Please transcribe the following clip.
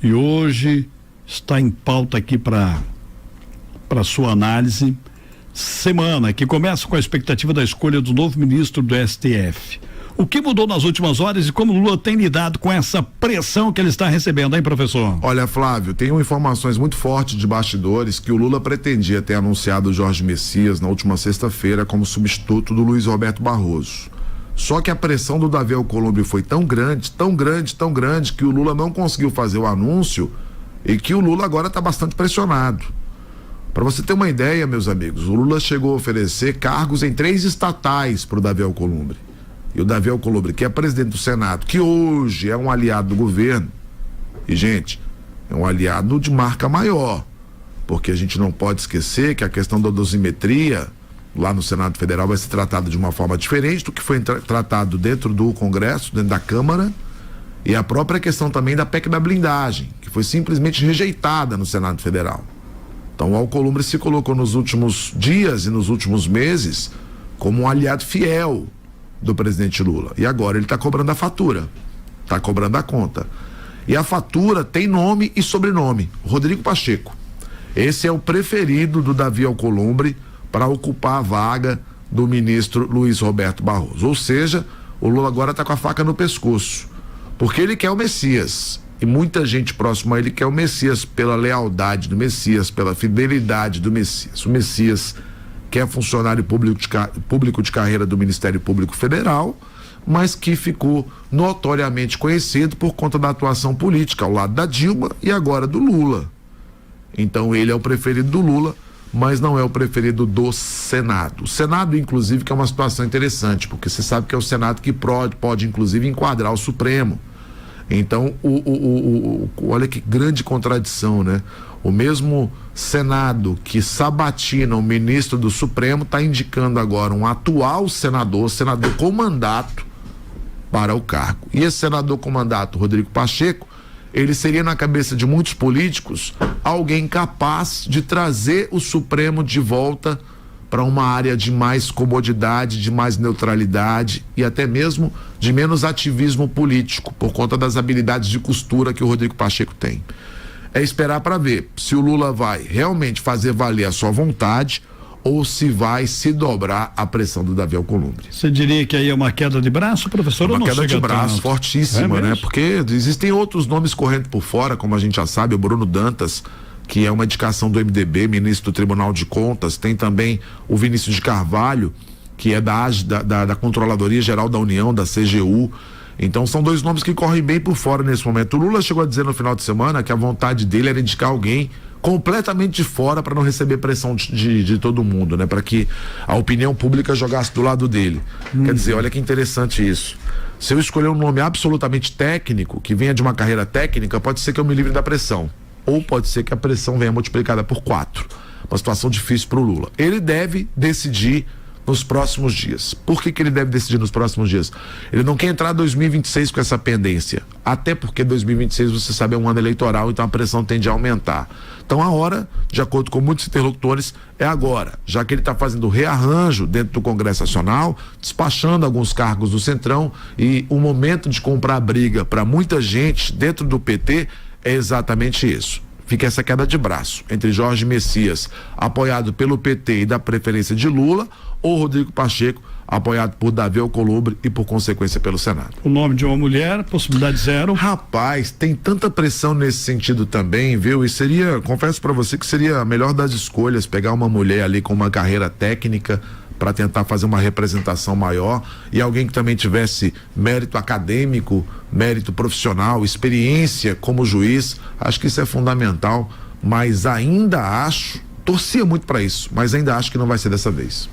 E hoje está em pauta aqui para sua análise, semana que começa com a expectativa da escolha do novo ministro do STF. O que mudou nas últimas horas e como o Lula tem lidado com essa pressão que ele está recebendo, hein, professor? Olha, Flávio, tenho informações muito fortes de bastidores que o Lula pretendia ter anunciado o Jorge Messias na última sexta-feira como substituto do Luiz Roberto Barroso. Só que a pressão do Davi Alcolumbre foi tão grande, que o Lula não conseguiu fazer o anúncio e que o Lula agora está bastante pressionado. Para você ter uma ideia, meus amigos, o Lula chegou a oferecer cargos em 3 estatais para o Davi Alcolumbre. E o Davi Alcolumbre, que é presidente do Senado, que hoje é um aliado do governo, e gente, é um aliado de marca maior, porque a gente não pode esquecer que a questão da dosimetria lá no Senado Federal vai ser tratada de uma forma diferente do que foi tratado dentro do Congresso, dentro da Câmara, e a própria questão também da PEC da blindagem, que foi simplesmente rejeitada no Senado Federal. Então o Alcolumbre se colocou nos últimos dias e nos últimos meses como um aliado fiel do presidente Lula. E agora ele está cobrando a fatura, está cobrando a conta. E a fatura tem nome e sobrenome: Rodrigo Pacheco. Esse é o preferido do Davi Alcolumbre para ocupar a vaga do ministro Luiz Roberto Barroso. Ou seja, o Lula agora está com a faca no pescoço, porque ele quer o Messias. E muita gente próxima a ele quer o Messias pela lealdade do Messias, pela fidelidade do Messias. O Messias que é funcionário público de carreira do Ministério Público Federal, mas que ficou notoriamente conhecido por conta da atuação política ao lado da Dilma e agora do Lula. Então ele é o preferido do Lula, mas não é o preferido do Senado. O Senado, inclusive, que é uma situação interessante, porque você sabe que é o Senado que pode inclusive, enquadrar o Supremo. Então, olha que grande contradição, né? O mesmo Senado que sabatina o ministro do Supremo está indicando agora um atual senador com mandato para o cargo. E esse senador com mandato, Rodrigo Pacheco, ele seria, na cabeça de muitos políticos, alguém capaz de trazer o Supremo de volta para uma área de mais comodidade, de mais neutralidade e até mesmo de menos ativismo político, por conta das habilidades de costura que o Rodrigo Pacheco tem. É esperar para ver se o Lula vai realmente fazer valer a sua vontade ou se vai se dobrar à pressão do Davi Alcolumbre. Você diria que aí é uma queda de braço, professor? Uma queda de braço fortíssima, né? Porque existem outros nomes correndo por fora, como a gente já sabe, o Bruno Dantas, que é uma indicação do MDB, ministro do Tribunal de Contas. Tem também o Vinícius de Carvalho, que é da Controladoria Geral da União, da CGU. Então são 2 nomes que correm bem por fora nesse momento. O Lula chegou a dizer no final de semana que a vontade dele era indicar alguém completamente de fora para não receber pressão de todo mundo, né? Para que a opinião pública jogasse do lado dele. Quer dizer, olha que interessante isso. Se eu escolher um nome absolutamente técnico, que venha de uma carreira técnica, pode ser que eu me livre da pressão. Ou pode ser que a pressão venha multiplicada por 4. Uma situação difícil para o Lula. Ele deve decidir nos próximos dias. Por que ele deve decidir nos próximos dias? Ele não quer entrar em 2026 com essa pendência. Até porque 2026, você sabe, é um ano eleitoral, então a pressão tende a aumentar. Então a hora, de acordo com muitos interlocutores, é agora. Já que ele está fazendo rearranjo dentro do Congresso Nacional, despachando alguns cargos do Centrão, e o momento de comprar briga para muita gente dentro do PT é exatamente isso. Fica essa queda de braço entre Jorge Messias, apoiado pelo PT e da preferência de Lula, ou Rodrigo Pacheco, apoiado por Davi Alcolumbre e por consequência pelo Senado. O nome de uma mulher, possibilidade 0. Rapaz, tem tanta pressão nesse sentido também, viu? E seria, confesso para você que seria a melhor das escolhas, pegar uma mulher ali com uma carreira técnica para tentar fazer uma representação maior, e alguém que também tivesse mérito acadêmico, mérito profissional, experiência como juiz. Acho que isso é fundamental, mas ainda acho, torcia muito para isso, mas ainda acho que não vai ser dessa vez.